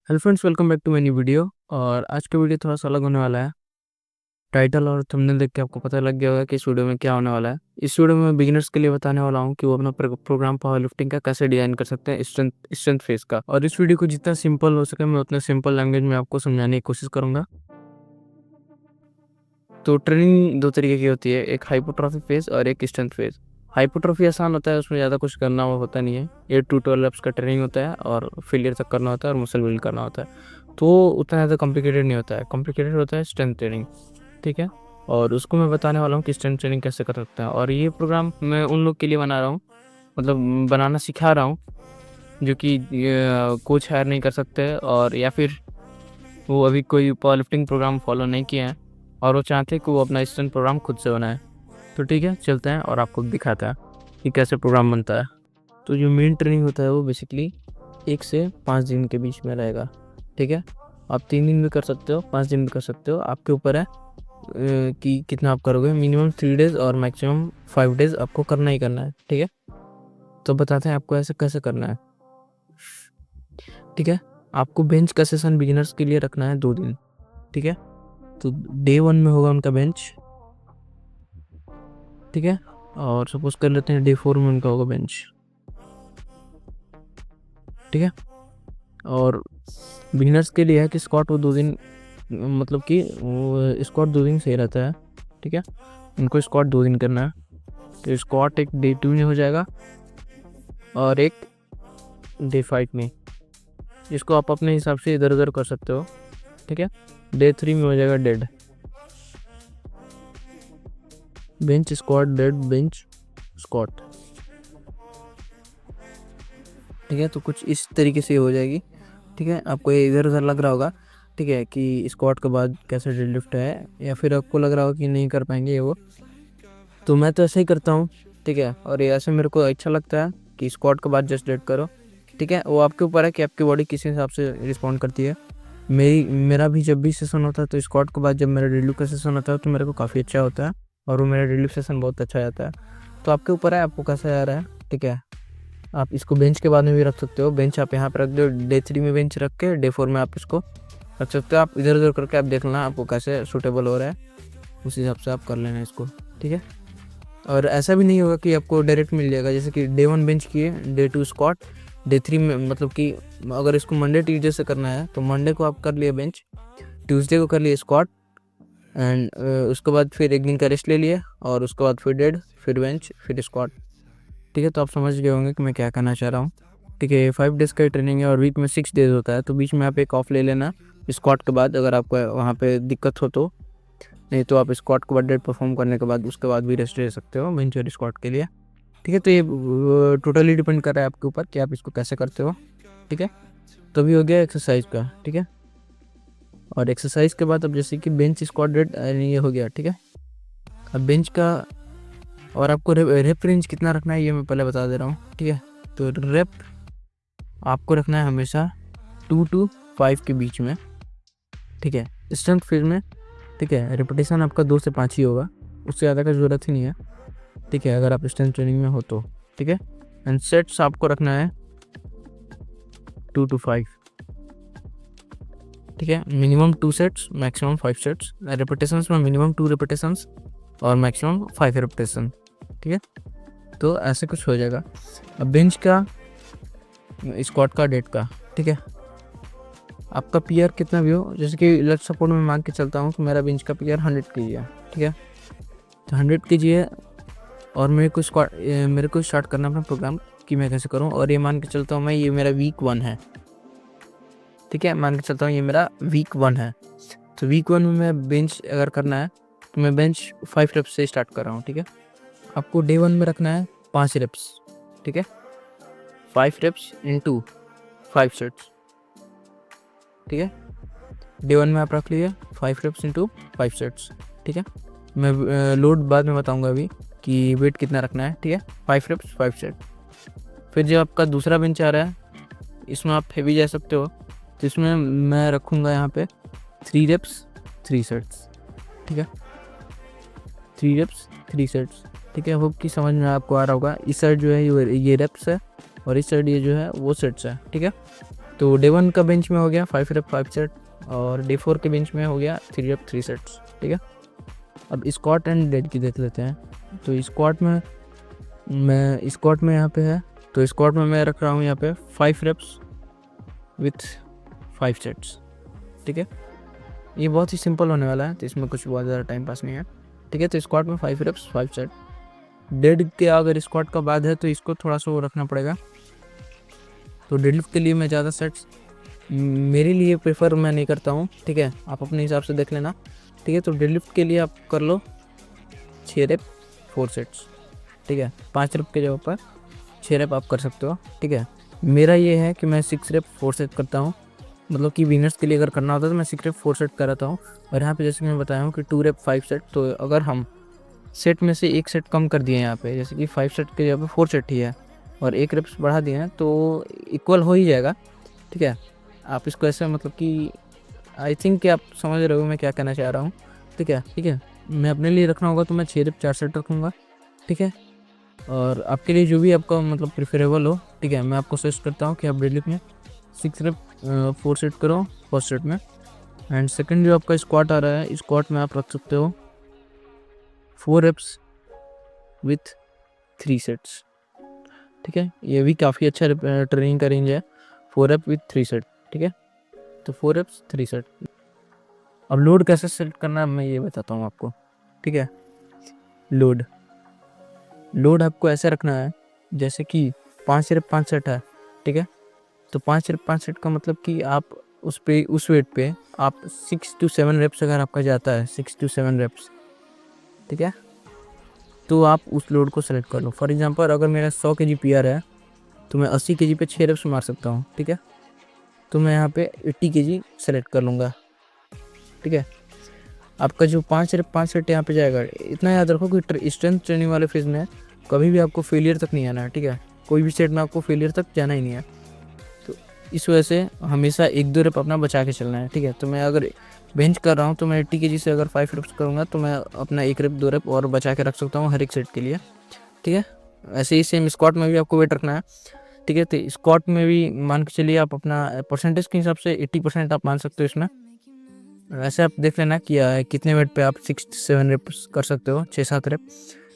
Hello friends, welcome back to my new video. और आज का वीडियो थोड़ा सा अलग होने वाला है। टाइटल और थंबनेल देख के आपको पता लग गया होगा कि इस वीडियो में क्या होने वाला है। इस वीडियो में मैं बिगिनर्स के लिए बताने वाला हूँ कि वो अपना प्रोग्राम पावर लिफ्टिंग का कैसे डिजाइन कर सकते हैं, स्ट्रेंथ फेस का। और इस वीडियो को जितना सिंपल हो सके मैं उतना सिंपल लैंग्वेज में आपको समझाने की कोशिश करूंगा। तो ट्रेनिंग दो तरीके की होती है, एक हाइपोट्रॉफी फेज और एक स्ट्रेंथ फेज। हाइपोट्रॉफी आसान होता है, उसमें ज़्यादा कुछ करना होता नहीं है। 8 to 12 reps का ट्रेनिंग होता है और फेलियर तक करना होता है और मसल बिल्ड करना होता है। तो उतना ज़्यादा कॉम्प्लिकेटेड नहीं होता है। कॉम्प्लिकेटेड होता है स्ट्रेंथ ट्रेनिंग, ठीक है। और उसको मैं बताने वाला हूँ कि स्ट्रेंथ ट्रेनिंग कैसे कर सकते हैं। और ये प्रोग्राम मैं उन लोग के लिए बना रहा हूँ, मतलब बनाना सिखा रहा हूँ जो कि कोच हायर नहीं कर सकते, और या फिर वो अभी कोई पावर लिफ्टिंग प्रोग्राम फॉलो नहीं किए हैं और वो चाहते हैं कि वो अपना स्ट्रेंथ प्रोग्राम खुद से बनाए। तो ठीक है, चलते हैं और आपको दिखाता है कि कैसे प्रोग्राम बनता है। तो जो मेन ट्रेनिंग होता है वो बेसिकली 1 से 5 दिन के बीच में रहेगा, ठीक है। आप 3 दिन भी कर सकते हो, 5 दिन भी कर सकते हो, आपके ऊपर है कि कितना आप करोगे। मिनिमम 3 डेज और मैक्सिमम 5 डेज आपको करना ही करना है, ठीक है। तो बताते हैं आपको ऐसे कैसे करना है, ठीक है। आपको बेंच का सेशन बिगिनर्स के लिए रखना है 2 दिन, ठीक है। तो डे 1 में होगा उनका बेंच, ठीक है। और सपोज कर लेते हैं डे 4 में उनका होगा बेंच, ठीक है। और बिगिनर्स के लिए है कि स्क्वाट वो 2 दिन, मतलब कि वो स्क्वाट 2 दिन सही रहता है, ठीक है। उनको स्क्वाट 2 दिन करना है। तो स्क्वाट एक डे 2 में हो जाएगा और एक डे 5 में। इसको आप अपने हिसाब से इधर उधर कर सकते हो, ठीक है। डे 3 में हो जाएगा dead, bench squat dead bench squat, ठीक है। तो कुछ इस तरीके से हो जाएगी, ठीक है। आपको ये इधर उधर लग रहा होगा, ठीक है, कि स्क्वाट के बाद कैसे डेडलिफ्ट है, या फिर आपको लग रहा होगा कि नहीं कर पाएंगे ये वो। तो मैं तो ऐसे ही करता हूँ, ठीक है। और ये ऐसे मेरे को अच्छा लगता है कि स्क्वाट के बाद जस्ट डेड करो, ठीक है। वो आपके ऊपर है कि आपकी बॉडी किस हिसाब से रिस्पॉन्ड करती है। मेरा भी जब भी सेशन होता है तो स्क्वाट के बाद जब मेरा डेडलिफ्ट का सेशन होता है तो मेरे को काफ़ी अच्छा होता है और वो मेरा डेडलिफ्ट सेशन बहुत अच्छा जाता है। तो आपके ऊपर है आपको कैसा आ रहा है, ठीक है। आप इसको बेंच के बाद में भी रख सकते हो। बेंच आप यहाँ पर रख दो, डे 3 में बेंच रख के डे 4 में आप इसको रख सकते हो। आप इधर उधर करके आप देख लेना आपको कैसे सूटेबल हो रहा है, उस हिसाब से आप कर लेना इसको, ठीक है। और ऐसा भी नहीं होगा कि आपको डायरेक्ट मिल जाएगा, जैसे कि डे 1 बेंच किए, डे 2 स्क्वाट, डे 3 में, मतलब कि अगर इसको मंडे ट्यूजडे से करना है तो मंडे को आप कर लिए बेंच, ट्यूसडे को कर लिए स्क्वाट, एंड उसके बाद फिर एक दिन का रेस्ट ले लिए और उसके बाद फिर डेड, फिर बेंच, फिर स्क्वाट, ठीक है। तो आप समझ गए होंगे कि मैं क्या कहना चाह रहा हूँ, ठीक है। 5 डेज़ का ट्रेनिंग है और वीक में 6 डेज होता है, तो बीच में आप एक ऑफ ले लेना स्क्वाट के बाद, अगर आपको वहाँ पे दिक्कत हो तो। नहीं तो आप स्क्वाट के बाद डेड परफॉर्म करने के बाद उसके बाद भी रेस्ट ले सकते हो बेंच और स्क्वाट के लिए, ठीक है। तो ये टोटली डिपेंड कर रहा है आपके ऊपर कि आप इसको कैसे करते हो, ठीक है। तो भी हो गया एक्सरसाइज का, ठीक है। और एक्सरसाइज के बाद अब जैसे कि बेंच स्क्वाट डेड ये हो गया, ठीक है। अब बेंच का और आपको रेप रेंज कितना रखना है ये मैं पहले बता दे रहा हूँ, ठीक है। तो रेप आपको रखना है हमेशा 2 to 5 के बीच में, ठीक है। स्ट्रेंथ फेज में, ठीक है, रिपीटेशन आपका 2 से 5 ही होगा, उससे ज़्यादा का ज़रूरत ही नहीं है, ठीक है, अगर आप स्ट्रेंथ ट्रेनिंग में हो तो, ठीक है। एंड सेट्स आपको रखना है 2 to 5, ठीक है। Minimum 2 sets, maximum 5 sets. Repetitions में मिनिमम 2 रिपीटेशंस और मैक्सिमम 5 रिपीटेशन, ठीक है। तो ऐसे कुछ हो जाएगा। अब बेंच का, स्क्वाट का, डेड का, ठीक है। आपका पीआर कितना भी हो, जैसे कि लेट सपोर्ट में मांग के चलता हूँ कि मेरा बेंच का पीआर 100 kg है, ठीक है। तो 100 kg है और मेरे को स्टार्ट करना अपना प्रोग्राम कि मैं कैसे करूँ। और ये मान के चलता हूँ मैं, ये मेरा वीक 1 है, ठीक है। मान के चलता हूँ ये मेरा वीक 1 है। तो वीक 1 में मैं बेंच अगर करना है तो मैं बेंच 5 रेप्स से स्टार्ट कर रहा हूँ, ठीक है। आपको डे 1 में रखना है 5 रेप्स, ठीक है। 5 रेप्स इंटू 5 सेट्स, ठीक है। डे 1 में आप रख लिए 5 रेप्स इंटू 5 सेट्स, ठीक है। मैं लोड बाद में बताऊंगा अभी कि वेट कितना रखना है, ठीक है। 5 रेप्स 5 सेट। फिर जो आपका दूसरा बेंच आ रहा है इसमें आप हेवी जा सकते हो, तो इसमें मैं रखूँगा यहाँ पे 3 रेप्स 3 सेट्स, ठीक है। 3 रेप्स 3 सेट्स, ठीक है। होप कि समझ में आपको आ रहा होगा। इस साइड जो है ये रेप्स है और इस साइड ये जो है वो सेट्स है, ठीक है। तो डे 1 का बेंच में हो गया 5 रेप 5 सेट, और डे 4 के बेंच में हो गया 3 रेप 3 सेट्स, ठीक है। अब स्क्वाट एंड डेड की देख लेते हैं। तो स्क्वाट में यहाँ पे है, तो स्क्वाट में मैं रख रहा हूँ यहाँ पे 5 रेप्स विथ 5 सेट्स, ठीक है। ये बहुत ही सिंपल होने वाला है, तो इसमें कुछ बहुत ज़्यादा टाइम पास नहीं है, ठीक है। तो स्क्वाट में 5 रेप्स 5 सेट। डेड के अगर स्क्वाट का बाद है तो इसको थोड़ा सा वो रखना पड़ेगा। तो डेडलिफ्ट के लिए मैं ज़्यादा सेट्स मेरे लिए प्रेफर मैं नहीं करता हूँ, ठीक है। आप अपने हिसाब से देख लेना, ठीक है। तो डेडलिफ्ट के लिए आप कर लो 6 रेप 4 सेट्स, ठीक है। 5 रेप के जगह पर 6 रेप आप कर सकते हो, ठीक है। मेरा ये है कि मैं 6 रेप 4 सेट करता हूँ, मतलब कि विनर्स के लिए अगर करना होता है तो मैं 6 रेप 4 सेट कराता हूँ। और यहाँ पे जैसे कि मैं बताया हूँ कि 2 रेप 5 सेट, तो अगर हम सेट में से एक सेट कम कर दिए यहाँ पे, जैसे कि 5 सेट के जगह पे 4 सेट ही है और एक रेप्स बढ़ा दिए हैं, तो इक्वल हो ही जाएगा, ठीक है। आप इसको ऐसे मतलब कि आई थिंक कि आप समझ रहे हो मैं क्या कहना चाह रहा हूँ, ठीक है। मैं अपने लिए रखना होगा तो मैं 6 रेप 4 सेट रखूँगा, ठीक है। और आपके लिए जो भी आपका मतलब प्रेफरेबल हो, ठीक है। मैं आपको सजेस्ट करता हूँ कि आप डेडलिफ्ट में 6 रेप 4 सेट करो फर्स्ट सेट में। एंड सेकंड जो आपका स्क्वाट आ रहा है, स्क्वाट में आप रख सकते हो 4 रेप्स विथ 3 सेट्स, ठीक है। ये भी काफ़ी अच्छा ट्रेनिंग का रेंज है, 4 रेप विथ 3 सेट, ठीक है। तो 4 रेप्स 3 सेट। अब लोड कैसे सेट करना है मैं ये बताता हूँ आपको, ठीक है। लोड आपको ऐसे रखना है जैसे कि 5 रेप 5 सेट है, ठीक है। तो 5 रेप 5 सेट का मतलब कि आप उस वेट पे आप 6 to 7 रेप्स अगर आपका जाता है 6 to 7 रेप्स, ठीक है, तो आप उस लोड को सेलेक्ट कर लो। फॉर एग्जांपल अगर मेरा 100 kg PR है तो मैं 80 kg पे 6 रेप्स मार सकता हूँ, ठीक है। तो मैं यहाँ पे 80 kg सेलेक्ट कर लूँगा, ठीक है। आपका जो 5 रेप 5 सेट यहाँ पे जाएगा, इतना याद रखो कि स्ट्रेंथ ट्रेनिंग वाले फेज में कभी भी आपको फेलियर तक नहीं आना है, ठीक है। कोई भी सेट में आपको फेलियर तक जाना ही नहीं है। तो इस वजह से हमेशा 1-2 रेप अपना बचा के चलना है, ठीक है। तो मैं अगर बेंच कर रहा हूँ तो मैं 80 kg से अगर 5 रेप्स करूँगा तो मैं अपना 1 रेप 2 रेप और बचा के रख सकता हूँ हर एक सेट के लिए, ठीक है। ऐसे ही सेम स्क्वाट में भी आपको वेट रखना है, ठीक है। तो स्क्वाट में भी मान के चलिए आप अपना परसेंटेज के हिसाब से 80% आप मान सकते हो इसमें। वैसे आप देख लेना कि कितने वेट पे आप 6 to 7 रेप्स कर सकते हो, 6-7 रेप,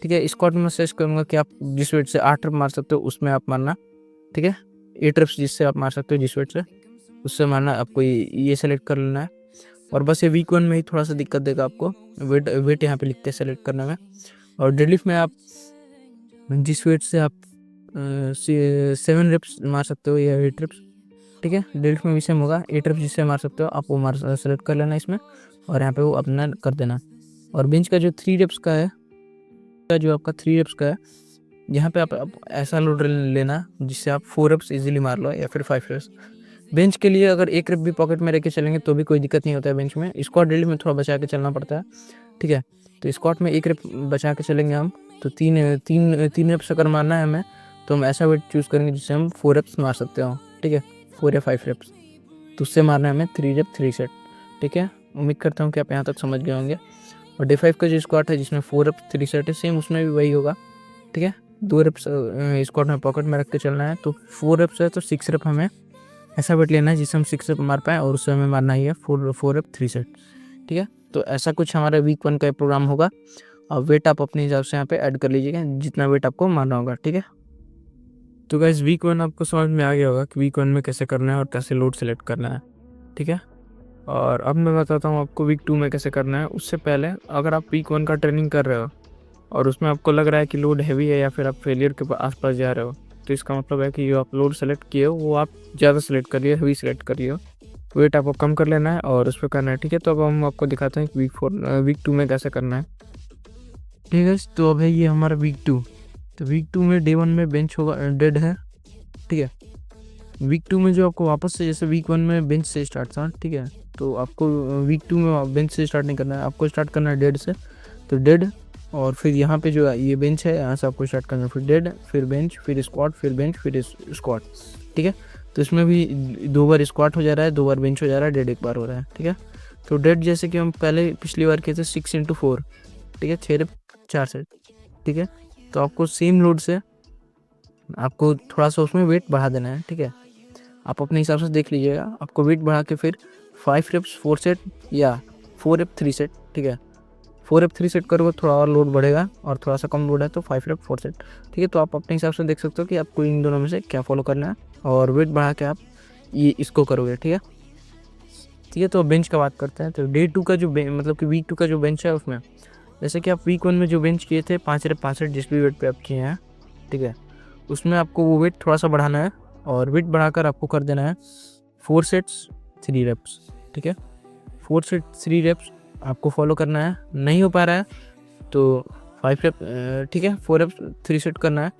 ठीक है। स्क्वाट में सजेस्ट करूँगा कि आप जिस वेट से 8 रेप मार सकते हो उसमें आप मारना, ठीक है। 8 रेप्स जिससे आप मार सकते हो जिस वेट से उससे मारना, आपको ये सेलेक्ट कर लेना है। और बस ये वीक 1 में ही थोड़ा सा दिक्कत देगा आपको, वेट यहाँ पे लिखते हैं सेलेक्ट करने में। और डेडलिफ्ट में आप जिस वेट से आप 7 रेप्स मार सकते हो या 8 रेप्स, ठीक है। डेडलिफ्ट में भी सेम होगा, 8 रेप्स जिससे मार सकते हो आप वो सेलेक्ट कर लेना इसमें, और यहाँ पे वो अपना कर देना। और बेंच का जो 3 रेप्स का है, जो आपका 3 रेप्स का है, यहाँ पे आप ऐसा लोड लेना जिससे आप 4 रेप्स इजीली मार लो या फिर 5 रेप्स। बेंच के लिए अगर 1 रेप भी पॉकेट में लेके चलेंगे तो भी कोई दिक्कत नहीं होता है बेंच में। स्क्वाट डेडलिफ्ट में थोड़ा बचा के चलना पड़ता है, ठीक है। तो स्क्वाट में 1 रेप बचा के चलेंगे हम, तो 3 रेप्स अगर मारना है हमें तो हम ऐसा वेट चूज़ करेंगे जिससे हम 4 रेप्स मार सकते हो, ठीक है, 4 या 5 रेप्स। तो उससे मारना है हमें 3 रेप 3 सेट, ठीक है। उम्मीद करता हूँ कि आप यहाँ तक समझ गए होंगे। और डे 5 का जो स्क्वाट है जिसमें 4 रेप 3 सेट है, सेम उसमें भी वही होगा, ठीक है। 2 रेप्स स्क्वाट में पॉकेट में रख के चलना है, तो 4 रेप्स है तो 6 रेप हमें ऐसा वेट लेना है जिससे हम 6 रेप मार पाएँ, और उससे हमें मारना ही है 4 रेप 3 सेट, ठीक है। तो ऐसा कुछ हमारा वीक 1 का प्रोग्राम होगा। और वेट आप अपने हिसाब से यहाँ पे ऐड कर लीजिएगा जितना वेट आपको मारना होगा, ठीक है। तो गाइस वीक 1 आपको समझ में आ गया होगा कि वीक 1 में कैसे करना है और कैसे लोड सेलेक्ट करना है, ठीक है। और अब मैं बताता हूँ आपको वीक 2 में कैसे करना है। उससे पहले अगर आप वीक 1 का ट्रेनिंग कर रहे हो और उसमें आपको लग रहा है कि लोड हैवी है या फिर आप फेलियर के आसपास जा रहे हो, तो इसका मतलब है कि जो आप लोड सेलेक्ट किए हो वो आप ज़्यादा सेलेक्ट करिए, हैवी सेलेक्ट करिए, वेट आपको कम कर लेना है और उस पर करना है, ठीक है। तो अब हम आपको दिखाते हैं कि वीक 2 में कैसे करना है, ठीक है। तो अब है ये हमारा वीक 2। तो वीक 2 में डे 1 में बेंच होगा, डेड है, ठीक है। वीक 2 में जो आपको वापस से जैसे वीक 1 में बेंच से स्टार्ट था, ठीक है, तो आपको वीक 2 में बेंच से स्टार्ट नहीं करना है, आपको स्टार्ट करना है डेड से। तो डेड, और फिर यहाँ पे जो ये बेंच है यहाँ से आपको स्टार्ट करना है, फिर डेड, फिर बेंच, फिर स्क्वाट, फिर बेंच, फिर स्क्वाट, ठीक है। तो इसमें भी 2 बार स्क्वाट हो जा रहा है, 2 बार बेंच हो जा रहा है, डेड 1 बार हो रहा है, ठीक है। तो डेड जैसे कि हम पहले पिछली बार किए थे 6 into 4, ठीक है, 6 रेप 4 सेट, ठीक है। तो आपको सेम लोड से आपको थोड़ा सा उसमें वेट बढ़ा देना है, ठीक है। आप अपने हिसाब से देख लीजिएगा। आपको वेट बढ़ा के फिर 5 रेप्स 4 सेट या 4 रेप 3 सेट, ठीक है। 4 रेप 3 सेट करोगे थोड़ा और लोड बढ़ेगा, और थोड़ा सा कम लोड है तो 5 रेप 4 सेट, ठीक है। तो आप अपने हिसाब से देख सकते हो कि आपको इन दोनों में से क्या फॉलो करना है, और वेट बढ़ा के आप ये इसको करोगे, ठीक है। ठीक है, तो बेंच का बात करते हैं। तो डे 2 का जो मतलब कि वीक 2 का जो बेंच है उसमें जैसे कि आप वीक 1 में जो बेंच किए थे 5 रेप 5 सेट जिस भी वेट पे आप किए हैं, ठीक है, उसमें आपको वो वेट थोड़ा सा बढ़ाना है, और वेट बढ़ाकर आपको कर देना है 4 सेट्स 3 रेप्स, ठीक है। 4 सेट 3 रेप्स आपको फॉलो करना है। नहीं हो पा रहा है तो 5 रेप, ठीक है, 4 रेप 3 सेट करना है।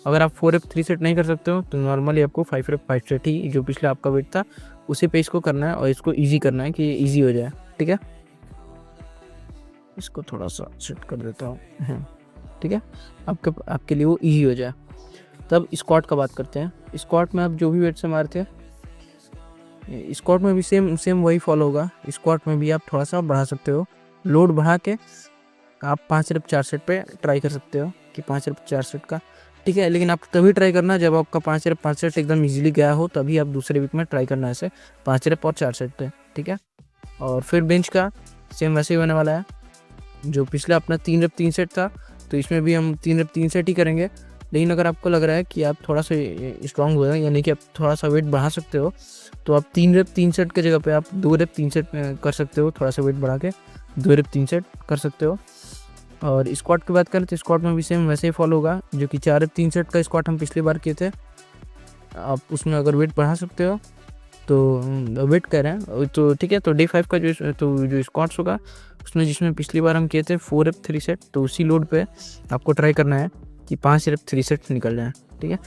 अगर आप 4 रेप 3 सेट नहीं कर सकते हो तो नॉर्मली आपको 5 रेप 5 सेट ही जो पिछले आपका वेट था उसी पे इसको करना है, और इसको ईजी करना है कि ये ईजी हो जाए, ठीक है। इसको थोड़ा सा सेट कर देता हूँ, ठीक है, आपके लिए वो ईजी हो जाए। तब स्क्वाट का बात करते हैं। स्क्वाट में आप जो भी वेट से मारते हैं, स्क्वाट में भी सेम वही फॉलो होगा। स्क्वाट में भी आप थोड़ा सा बढ़ा सकते हो, लोड बढ़ा के आप 5 रेप 4 सेट पे ट्राई कर सकते हो कि 5 रेप 4 सेट का, ठीक है। लेकिन आप तभी ट्राई करना जब आपका 5 रेप 5 सेट एकदम इजीली गया हो, तभी आप दूसरे वीक में ट्राई करना ऐसे 5 रेप और 4 सेट पे, ठीक है। और फिर बेंच का सेम वैसे ही होने वाला है। जो पिछला अपना 3 रेप 3 सेट था, तो इसमें भी हम 3 रेप 3 सेट ही करेंगे। लेकिन अगर आपको लग रहा है कि आप थोड़ा सा स्ट्रांग हो गए, यानी कि आप थोड़ा सा वेट बढ़ा सकते हो, तो आप 3 रेप 3 सेट की जगह पे आप 2 रेप 3 सेट कर सकते हो। थोड़ा सा वेट बढ़ा के 2 रेप 3 सेट कर सकते हो। और स्क्वाट की बात करें तो स्क्वाट में भी सेम वैसे ही फॉलो होगा। जो कि 4 रेप 3 सेट का स्क्वाट हम पिछली बार किए थे, आप उसमें अगर वेट बढ़ा सकते हो तो वेट कर रहे हैं तो ठीक है। तो डे 5 का जो स्क्वाट्स होगा उसमें जिसमें पिछली बार हम किए थे 4 रेप 3 सेट, तो उसी लोड पे आपको ट्राई करना है कि 5 रेप 3 सेट निकल जाए, ठीक है।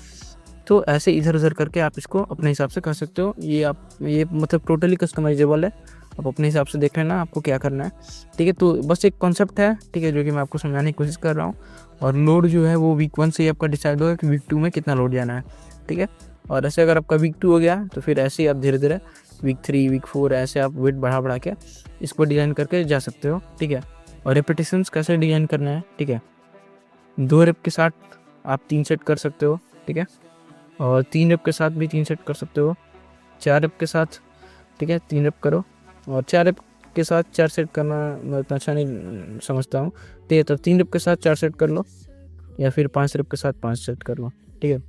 तो ऐसे इधर उधर करके आप इसको अपने हिसाब से कर सकते हो। ये मतलब टोटली कस्टमाइजेबल है, आप अपने हिसाब से देख लेना आपको क्या करना है, ठीक है। तो बस एक कॉन्सेप्ट है, ठीक है, जो कि मैं आपको समझाने की कोशिश कर रहा हूँ। और लोड जो है वो वीक 1 से ही आपका डिसाइड होगा कि वीक 2 में कितना लोड जाना है, ठीक है। और ऐसे अगर आपका वीक 2 हो गया तो फिर ऐसे ही आप धीरे धीरे वीक 3 वीक 4 ऐसे आप वेट बढ़ा के इसको डिज़ाइन करके जा सकते हो, ठीक है। और रेपिटेशंस कैसे डिज़ाइन करना है, ठीक है। 2 रेप के साथ आप 3 सेट कर सकते हो, ठीक है। और 3 रेप के साथ भी 3 सेट कर सकते हो। 4 रेप के साथ, ठीक है, 3 रेप करो। और 4 रेप के साथ 4 सेट करना मैं उतना अच्छा नहीं समझता हूँ, ठीक है। तो 3 रेप के साथ 4 सेट कर लो, या फिर 5 रेप के साथ 5 सेट कर लो, ठीक है।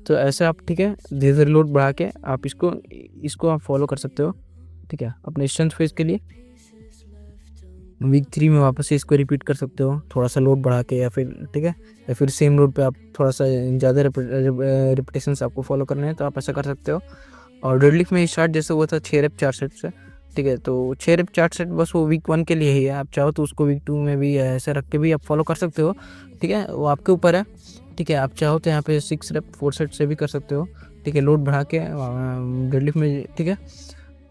तो ऐसे आप, ठीक है, धीरे धीरे लोड बढ़ा के आप इसको आप फॉलो कर सकते हो, ठीक है, अपने स्ट्रेंथ फेज के लिए। वीक 3 में वापस से इसको रिपीट कर सकते हो थोड़ा सा लोड बढ़ा के, या फिर, ठीक है, या फिर सेम लोड पे आप थोड़ा सा ज़्यादा रिपीटेशंस आपको फॉलो करने हैं तो आप ऐसा कर सकते हो। और डेडलिफ्ट में स्टार्ट जैसे हुआ था 6 रेप 4 सेट से, ठीक है। तो 6 रेप 4 सेट बस वो वीक 1 के लिए ही है। आप चाहो तो उसको वीक 2 में भी ऐसे रख के भी आप फॉलो कर सकते हो, ठीक है, वो आपके ऊपर है, ठीक है। आप चाहो तो यहाँ पे 6 रेप 4 सेट से भी कर सकते हो, ठीक है, लोड बढ़ा के डेडलिफ्ट में, ठीक है।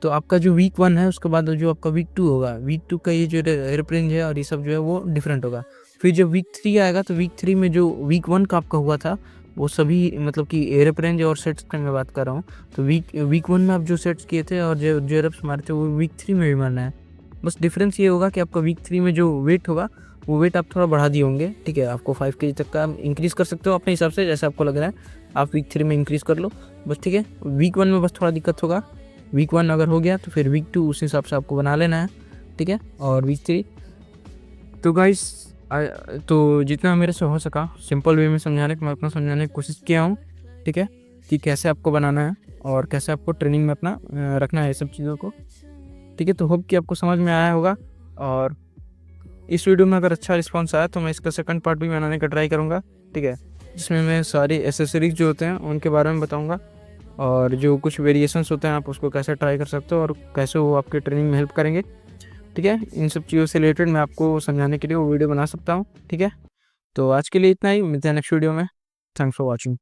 तो आपका जो वीक 1 है उसके बाद जो आपका वीक 2 होगा, वीक 2 का ये जो रेप रेंज है और ये सब जो है वो डिफरेंट होगा। फिर जब वीक 3 आएगा तो वीक 3 में जो वीक 1 का आपका हुआ था वो सभी मतलब कि रेप रेंज और सेट्स की मैं बात कर रहा हूँ। तो वीक 1 में आप जो सेट्स किए थे और जो रेप्स मारे थे वो वीक 3 में भी मारना है। बस डिफरेंस ये होगा कि आपका वीक 3 में जो वेट होगा वो वेट आप थोड़ा बढ़ा दिए होंगे, ठीक है। आपको 5 kg तक का इंक्रीज़ कर सकते हो अपने हिसाब से, जैसे आपको लग रहा है आप वीक 3 में इंक्रीज़ कर लो बस, ठीक है। वीक 1 में बस थोड़ा दिक्कत होगा। वीक 1 अगर हो गया तो फिर वीक 2 उस हिसाब से आपको बना लेना है, ठीक है। और वीक 3 तो गाइस तो जितना मेरे से हो सका सिंपल वे में समझाने की मैं अपना समझाने की कोशिश किया हूँ, ठीक है, कि कैसे आपको बनाना है और कैसे आपको ट्रेनिंग में अपना रखना है ये सब चीज़ों को, ठीक है। तो होप कि आपको समझ में आया होगा। और इस वीडियो में अगर अच्छा रिस्पांस आया तो मैं इसका सेकंड पार्ट भी बनाने का ट्राई करूँगा, ठीक है, जिसमें मैं सारी एसेसरीज जो होते हैं उनके बारे में बताऊँगा, और जो कुछ वेरिएशंस होते हैं आप उसको कैसे ट्राई कर सकते हो और कैसे वो आपके ट्रेनिंग में हेल्प करेंगे, ठीक है। इन सब चीज़ों से रिलेटेड मैं आपको समझाने के लिए वो वीडियो बना सकता हूँ, ठीक है। तो आज के लिए इतना ही, मिलते हैं नेक्स्ट वीडियो में। Thanks for watching.